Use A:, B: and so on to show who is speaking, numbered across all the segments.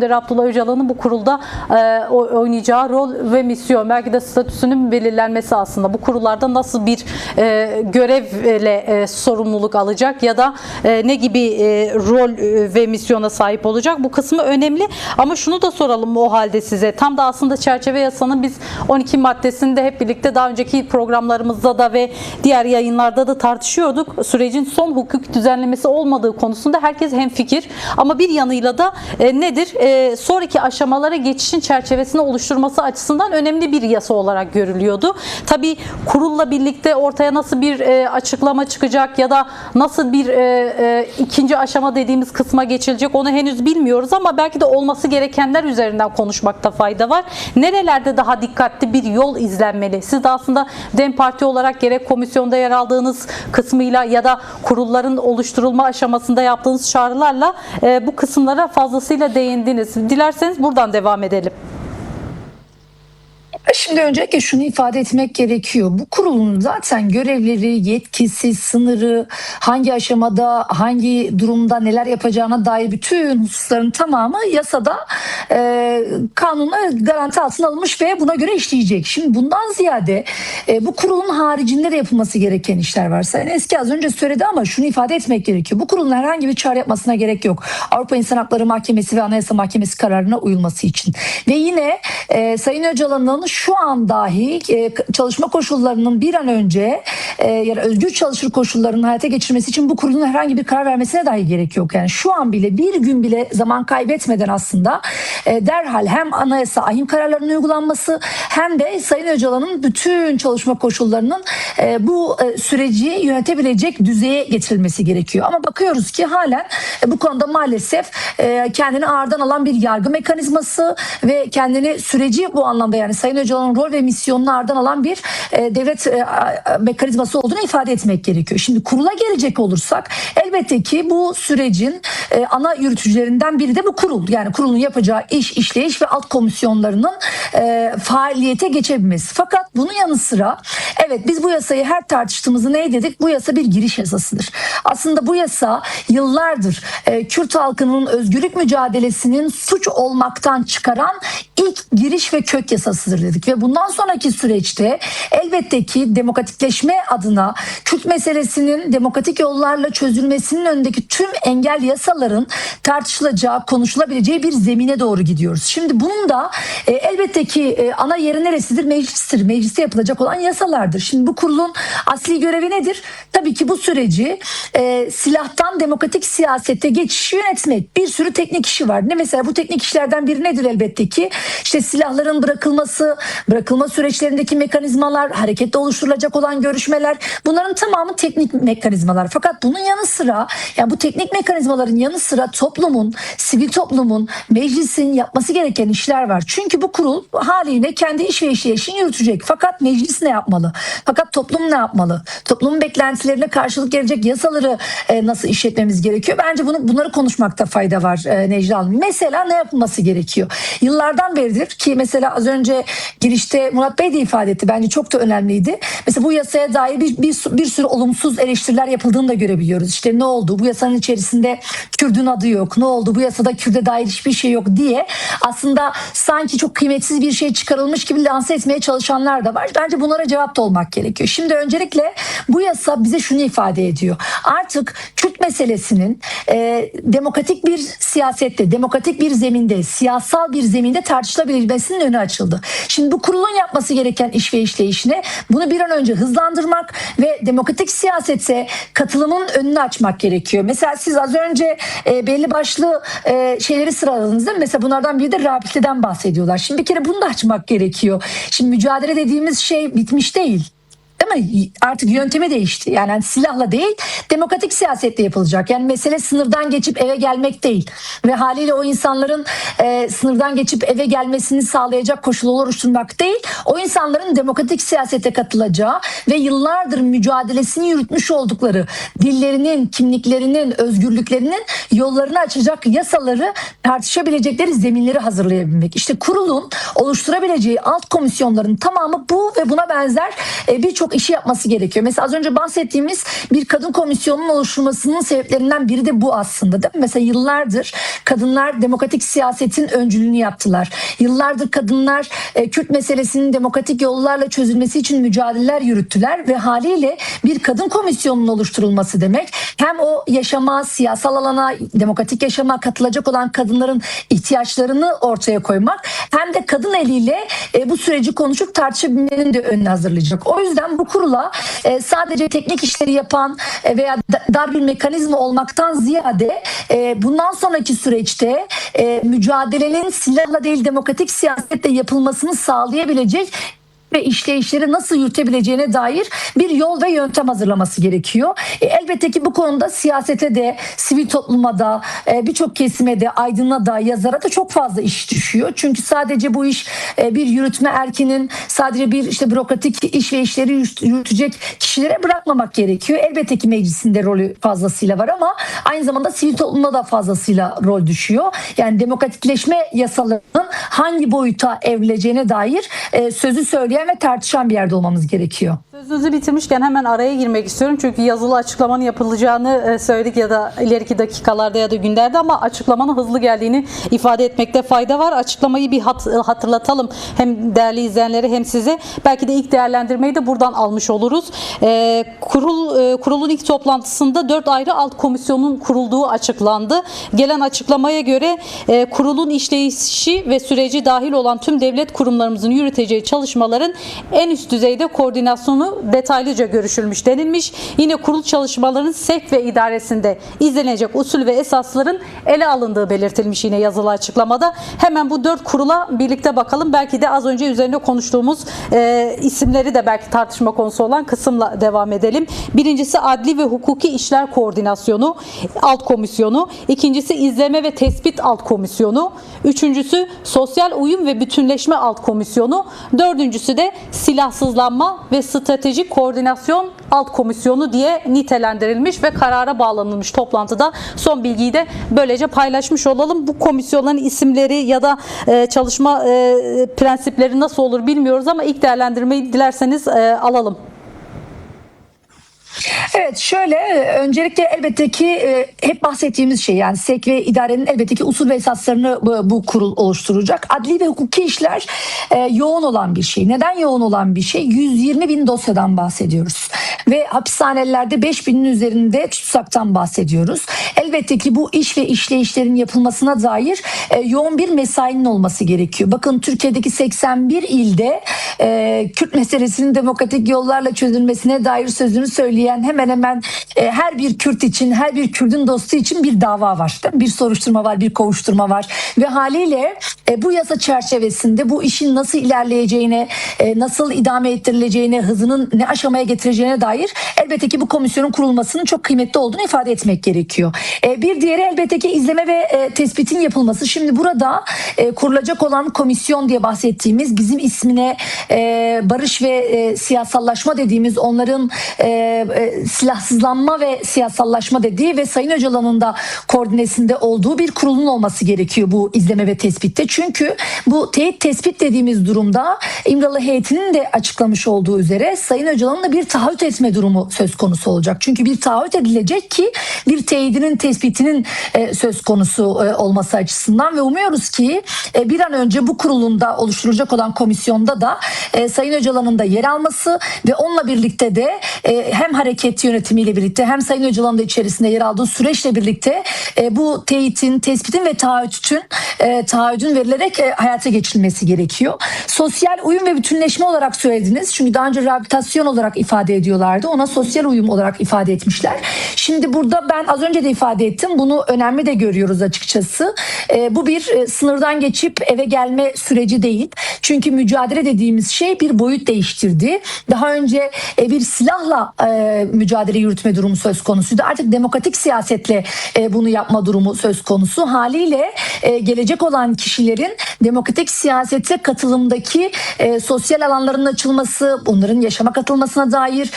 A: Abdullah Öcalan'ın bu kurulda oynayacağı rol ve misyon, belki de statüsünün belirlenmesi aslında. Bu kurullarda nasıl bir görevle sorumluluk alacak ya da ne gibi rol ve misyona sahip olacak? Bu kısmı önemli ama şunu da soralım o halde size. Tam da aslında çerçeve yasanın biz 12 maddesinde hep birlikte daha önceki programlarımızda da ve diğer yayınlarda da tartışıyorduk. Sürecin son hukuk düzenlemesi olmadığı konusunda herkes hemfikir. Ama bir yanıyla da nedir? Sonraki aşamalara geçişin çerçevesini oluşturması açısından önemli bir yasa olarak görülüyordu. Tabii kurulla birlikte ortaya nasıl bir açıklama çıkacak ya da nasıl bir ikinci aşama dediğimiz kısma geçilecek onu henüz bilmiyoruz ama belki de olması gerekenler üzerinden konuşmakta fayda var. Nerelerde daha dikkatli bir yol izlenmeli? Siz de aslında DEM Parti olarak gerek komisyonda yer aldığınız kısmıyla ya da kurulların oluşturulma aşamasında yaptığınız çağrılarla bu kısımlara fazlasıyla değindiniz. Dilerseniz buradan devam edelim.
B: Şimdi öncelikle şunu ifade etmek gerekiyor. Bu kurulun zaten görevleri, yetkisi, sınırı, hangi aşamada, hangi durumda neler yapacağına dair bütün hususların tamamı yasada kanunla garanti altına alınmış ve buna göre işleyecek. Şimdi bundan ziyade bu kurulun haricinde de yapılması gereken işler var. Sayın Eski az önce söyledi ama şunu ifade etmek gerekiyor. Bu kurulun herhangi bir çağrı yapmasına gerek yok. Avrupa İnsan Hakları Mahkemesi ve Anayasa Mahkemesi kararına uyulması için. Ve yine Sayın Öcalan'ın şu an dahi çalışma koşullarının bir an önce yani özgür çalışır koşullarının hayata geçirmesi için bu kurulun herhangi bir karar vermesine dahi gerek yok. Yani şu an bile bir gün bile zaman kaybetmeden aslında derhal hem anayasa ahim kararlarının uygulanması hem de Sayın Öcalan'ın bütün çalışma koşullarının bu süreci yönetebilecek düzeye getirilmesi gerekiyor. Ama bakıyoruz ki halen bu konuda maalesef kendini ağırdan alan bir yargı mekanizması ve kendini süreci bu anlamda yani Sayın Öcalan'ın rol ve misyonunu ağırdan alan bir devlet mekanizması olduğunu ifade etmek gerekiyor. Şimdi kurula gelecek olursak elbette ki bu sürecin ana yürütücülerinden biri de bu kurul. Yani kurulun yapacağı iş, işleyiş ve alt komisyonlarının faaliyete geçebilmesi. Fakat bunun yanı sıra evet biz bu yasayı her tartıştığımızda ne dedik? Bu yasa bir giriş yasasıdır. Aslında bu yasa yıllardır Kürt halkının özgürlük mücadelesinin suç olmaktan çıkaran ilk giriş ve kök yasasıdır dedik. Ve bundan sonraki süreçte elbette ki demokratikleşme adına Kürt meselesinin demokratik yollarla çözülmesinin önündeki tüm engel yasaların tartışılacağı, konuşulabileceği bir zemine doğru gidiyoruz. Şimdi bunun da elbette ki ana yeri neresidir? Meclistir. Mecliste yapılacak olan yasalardır. Şimdi bu kurulun asli görevi nedir? Tabii ki bu süreci silahtan demokratik siyasete geçişi yönetmek. Bir sürü teknik işi var. Ne mesela bu teknik işlerden biri nedir elbette ki? İşte silahların bırakılması, bırakılma süreçlerindeki mekanizmalar, harekette oluşturulacak olan görüşmeler, bunların tamamı teknik mekanizmalar. Fakat bunun yanı sıra yani bu teknik mekanizmaların yanı sıra toplumun, sivil toplumun, meclisin yapması gereken işler var. Çünkü bu kurul haliyle kendi iş ve işleyişini yürütecek. Fakat meclis ne yapmalı? Fakat toplum ne yapmalı? Toplumun beklentilerine karşılık gelecek yasaları nasıl işletmemiz gerekiyor? Bence bunları konuşmakta fayda var Necla Hanım. Mesela ne yapılması gerekiyor? Yıllardan beridir ki mesela az önce girişte Murat Bey de ifade etti. Bence çok da önemliydi. Mesela bu yasaya dair bir sürü olumsuz eleştiriler yapıldığını da görebiliyoruz. İşte ne oldu? Bu yasanın içerisinde Kürt'ün adı yok. Ne oldu? Bu yasada Kürt'e dair hiçbir şey yok diye aslında sanki çok kıymetsiz bir şey çıkarılmış gibi lanse etmeye çalışanlar da var. Bence bunlara cevap da olmak gerekiyor. Şimdi öncelikle bu yasa bize şunu ifade ediyor. Artık Kürt meselesinin demokratik bir siyasette, demokratik bir zeminde, siyasal bir zeminde tartışılabilmesinin önü açıldı. Şimdi bu kurulun yapması gereken iş ve işleyişine bunu bir an önce hızlandırmak ve demokratik siyasete katılımın önünü açmak gerekiyor. Mesela siz az önce belli başlı şeyleri sıraladınız değil mi? Mesela bunlardan biri de rabiteden bahsediyorlar. Şimdi bir kere bunu da açmak gerekiyor. Şimdi mücadele dediğimiz şey bitmiş değil. Değil mi? Artık yöntemi değişti. Yani silahla değil, demokratik siyasetle yapılacak. Yani mesele sınırdan geçip eve gelmek değil. Ve haliyle o insanların sınırdan geçip eve gelmesini sağlayacak koşullar oluşturmak değil. O insanların demokratik siyasete katılacağı ve yıllardır mücadelesini yürütmüş oldukları dillerinin, kimliklerinin, özgürlüklerinin yollarını açacak yasaları tartışabilecekleri zeminleri hazırlayabilmek. İşte kurulun oluşturabileceği alt komisyonların tamamı bu ve buna benzer birçok işi yapması gerekiyor. Mesela az önce bahsettiğimiz bir kadın komisyonunun oluşturmasının sebeplerinden biri de bu aslında, değil mi? Mesela yıllardır kadınlar demokratik siyasetin öncülüğünü yaptılar. Yıllardır kadınlar Kürt meselesinin demokratik yollarla çözülmesi için mücadeleler yürüttüler ve haliyle bir kadın komisyonunun oluşturulması demek hem o yaşama, siyasal alana, demokratik yaşama katılacak olan kadınların ihtiyaçlarını ortaya koymak hem de kadın eliyle bu süreci konuşup tartışabilmenin de önünü hazırlayacak. O yüzden bu kurula sadece teknik işleri yapan veya dar bir mekanizma olmaktan ziyade bundan sonraki süreçte mücadelenin silahla değil demokratik siyasetle yapılmasını sağlayabilecek ve işleyişleri nasıl yürütebileceğine dair bir yol ve yöntem hazırlaması gerekiyor. Elbette ki bu konuda siyasete de, sivil topluma da, birçok kesime de, aydına da, yazara da çok fazla iş düşüyor. Çünkü sadece bu iş bir yürütme erkinin sadece bir işte bürokratik iş ve işleri yürütecek kişilere bırakmamak gerekiyor. Elbette ki meclisinde rolü fazlasıyla var ama aynı zamanda sivil toplumda da fazlasıyla rol düşüyor. Yani demokratikleşme yasalarının hangi boyuta evrileceğine dair sözü söyleyen ve tartışan bir yerde olmamız gerekiyor.
A: Sözünüzü bitirmişken hemen araya girmek istiyorum. Çünkü yazılı açıklamanın yapılacağını söyledik ya da ileriki dakikalarda ya da günlerde ama açıklamanın hızlı geldiğini ifade etmekte fayda var. Açıklamayı bir hatırlatalım. Hem değerli izleyenlere hem size. Belki de ilk değerlendirmeyi de buradan almış oluruz. Kurulun ilk toplantısında 4 ayrı alt komisyonun kurulduğu açıklandı. Gelen açıklamaya göre kurulun işleyişi ve süreci dahil olan tüm devlet kurumlarımızın yürüteceği çalışmaların en üst düzeyde koordinasyonu detaylıca görüşülmüş denilmiş. Yine kurul çalışmalarının sevk ve idaresinde izlenecek usul ve esasların ele alındığı belirtilmiş yine yazılı açıklamada. Hemen bu 4 kurula birlikte bakalım. Belki de az önce üzerinde konuştuğumuz isimleri de belki tartışma konusu olan kısımla devam edelim. Birincisi Adli ve Hukuki İşler Koordinasyonu Alt Komisyonu. İkincisi İzleme ve Tespit Alt Komisyonu. Üçüncüsü Sosyal Uyum ve Bütünleşme Alt Komisyonu. Dördüncüsü de Silahsızlanma ve Stratejik Koordinasyon Alt Komisyonu diye nitelendirilmiş ve karara bağlanılmış toplantıda. Son bilgiyi de böylece paylaşmış olalım. Bu komisyonların isimleri ya da çalışma prensipleri nasıl olur bilmiyoruz ama ilk değerlendirmeyi dilerseniz alalım.
B: Evet, şöyle öncelikle elbette ki hep bahsettiğimiz şey, yani SEK ve idarenin elbette ki usul ve esaslarını bu kurul oluşturacak. Adli ve hukuki işler yoğun olan bir şey. Neden yoğun olan bir şey? 120 bin dosyadan bahsediyoruz. Ve hapishanelerde 5.000'in üzerinde tutsaktan bahsediyoruz. Elbette ki bu iş ve işleyişlerin yapılmasına dair yoğun bir mesainin olması gerekiyor. Bakın Türkiye'deki 81 ilde Kürt meselesinin demokratik yollarla çözülmesine dair sözünü söyleyen hemen hemen her bir Kürt için, her bir Kürt'ün dostu için bir dava var. Bir soruşturma var, bir kovuşturma var. Ve haliyle bu yasa çerçevesinde bu işin nasıl ilerleyeceğine, nasıl idame ettirileceğine, hızının ne aşamaya getireceğine dair elbette ki bu komisyonun kurulmasının çok kıymetli olduğunu ifade etmek gerekiyor. Bir diğeri elbette ki izleme ve tespitin yapılması. Şimdi burada kurulacak olan komisyon diye bahsettiğimiz, bizim ismine barış ve siyasallaşma dediğimiz, onların silahsızlanma ve siyasallaşma dediği ve Sayın Öcalan'ın da koordinesinde olduğu bir kurulun olması gerekiyor bu izleme ve tespitte. Çünkü bu teyit tespit dediğimiz durumda İmralı heyetinin de açıklamış olduğu üzere Sayın Öcalan'ın da bir taahhüt etme durumu söz konusu olacak. Çünkü bir taahhüt edilecek ki bir teyidinin tespitinin söz konusu olması açısından ve umuyoruz ki bir an önce bu kurulunda oluşturulacak olan komisyonda da Sayın Öcalan'ın da yer alması ve onunla birlikte de hem hareket yönetimiyle birlikte hem Sayın Öcalan'ın da içerisinde yer aldığı süreçle birlikte bu teyitin, tespitin ve taahhüdün verilerek hayata geçirilmesi gerekiyor. Sosyal uyum ve bütünleşme olarak söylediniz. Çünkü daha önce rehabilitasyon olarak ifade ediyorlardı. Ona sosyal uyum olarak ifade etmişler. Şimdi burada ben az önce de ifade ettim. Bunu önemli de görüyoruz açıkçası. Bu bir sınırdan geçip eve gelme süreci değil. Çünkü mücadele dediğimiz şey bir boyut değiştirdi. Daha önce bir silahla mücadele yürütme durumu söz konusuydu. Artık demokratik siyasetle bunu yapma durumu söz konusu. Haliyle gelecek olan kişilerin bireylerin demokratik siyasete katılımdaki sosyal alanların açılması, bunların yaşama katılmasına dair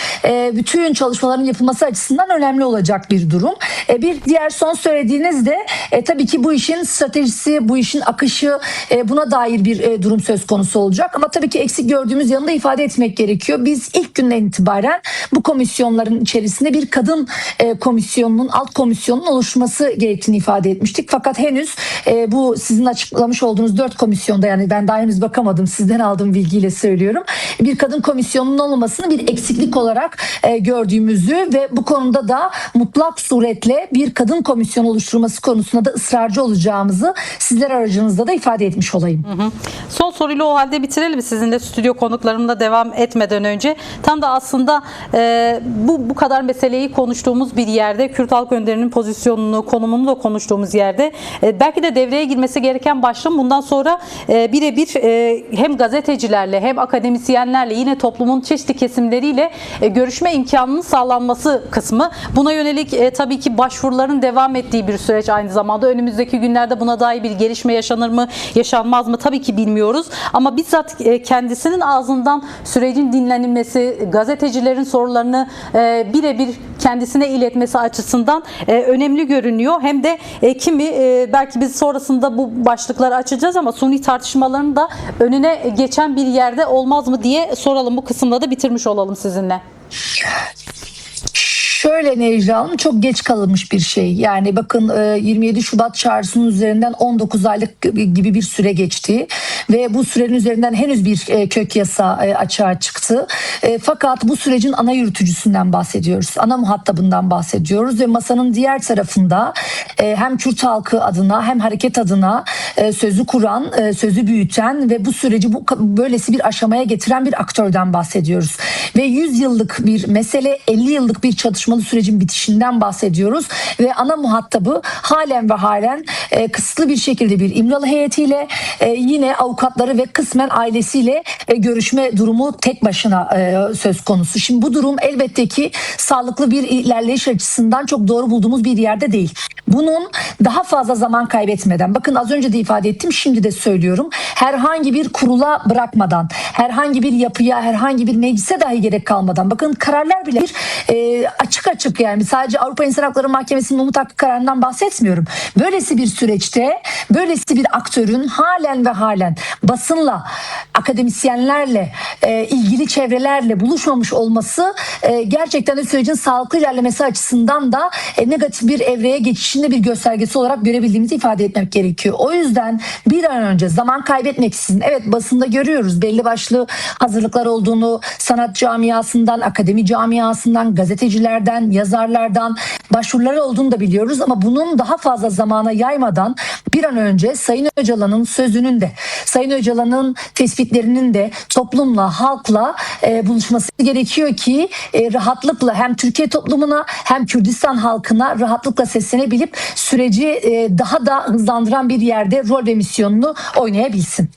B: bütün çalışmaların yapılması açısından önemli olacak bir durum. Bir diğer son söylediğiniz de tabii ki bu işin stratejisi, bu işin akışı, buna dair bir durum söz konusu olacak. Ama tabii ki eksik gördüğümüz yanında ifade etmek gerekiyor. Biz ilk günden itibaren bu komisyonların içerisinde bir kadın komisyonunun, alt komisyonun oluşması gerektiğini ifade etmiştik. Fakat henüz bu sizin açıklamış olduğunuz 4 komisyonda, yani ben daha henüz bakamadım, sizden aldığım bilgiyle söylüyorum, bir kadın komisyonunun olmamasını bir eksiklik olarak gördüğümüzü ve bu konuda da mutlak suretle bir kadın komisyonu oluşturulması konusunda da ısrarcı olacağımızı sizler aracınızda da ifade etmiş olayım.
A: Son soruyla o halde bitirelim sizinle, stüdyo konuklarımla devam etmeden önce. Tam da aslında bu kadar meseleyi konuştuğumuz bir yerde, Kürt Halk Önderi'nin pozisyonunu, konumunu da konuştuğumuz yerde belki de devreye girmesi gereken başlığın bundan sonra birebir hem gazetecilerle hem akademisyenlerle, yine toplumun çeşitli kesimleriyle görüşme imkanının sağlanması kısmı. Buna yönelik tabii ki başvuruların devam ettiği bir süreç aynı zamanda. Önümüzdeki günlerde buna dair bir gelişme yaşanır mı, yaşanmaz mı tabii ki bilmiyoruz. Ama bizzat kendisinin ağzından sürecin dinlenilmesi, gazetecilerin sorularını birebir kendisine iletmesi açısından önemli görünüyor. Hem de kimi belki biz sonrasında bu başlıkları açacağız ama suni tartışmaların da önüne geçen bir yerde olmaz mı diye soralım. Bu kısımda da bitirmiş olalım sizinle.
B: Şöyle Necla Hanım, çok geç kalınmış bir şey. Yani bakın 27 Şubat çağrısının üzerinden 19 aylık gibi bir süre geçti. Ve bu sürenin üzerinden henüz bir kök yasa açığa çıktı. Fakat bu sürecin ana yürütücüsünden bahsediyoruz. Ana muhatabından bahsediyoruz. Ve masanın diğer tarafında hem Kürt halkı adına hem hareket adına sözü kuran, sözü büyüten ve bu süreci böylesi bir aşamaya getiren bir aktörden bahsediyoruz. Ve 100 yıllık bir mesele, 50 yıllık bir çatışmalı sürecin bitişinden bahsediyoruz. Ve ana muhatabı halen kısıtlı bir şekilde bir İmralı heyetiyle, yine avukatları ve kısmen ailesiyle görüşme durumu tek başına söz konusu. Şimdi bu durum elbette ki sağlıklı bir ilerleyiş açısından çok doğru bulduğumuz bir yerde değil. Bunun daha fazla zaman kaybetmeden, bakın az önce de ifade ettim, şimdi de söylüyorum, herhangi bir kurula bırakmadan, herhangi bir yapıya, herhangi bir meclise dahi gerek kalmadan, bakın kararlar bile açık, yani sadece Avrupa İnsan Hakları Mahkemesi'nin umut hakkı kararından bahsetmiyorum. Böylesi bir süreçte, böylesi bir aktörün halen basınla, akademisyenlerle, ilgili çevrelerle buluşmamış olması gerçekten de sürecin sağlıklı ilerlemesi açısından da negatif bir evreye geçişinde bir göstergesi olarak görebildiğimizi ifade etmek gerekiyor. O yüzden bir an önce zaman kaybetmeksizin, evet basında görüyoruz belli başlı hazırlıklar olduğunu, sanat camiasından, akademi camiasından, gazetecilerden, yazarlardan başvurular olduğunu da biliyoruz ama bunun daha fazla zamana yaymadan bir an önce Sayın Öcalan'ın sözünün de, Sayın Öcalan'ın tespitlerinin de toplumla, halkla buluşması gerekiyor ki rahatlıkla hem Türkiye toplumuna hem Kürdistan halkına rahatlıkla seslenebilip süreci daha da hızlandıran bir yerde rol ve misyonunu oynayabilsin.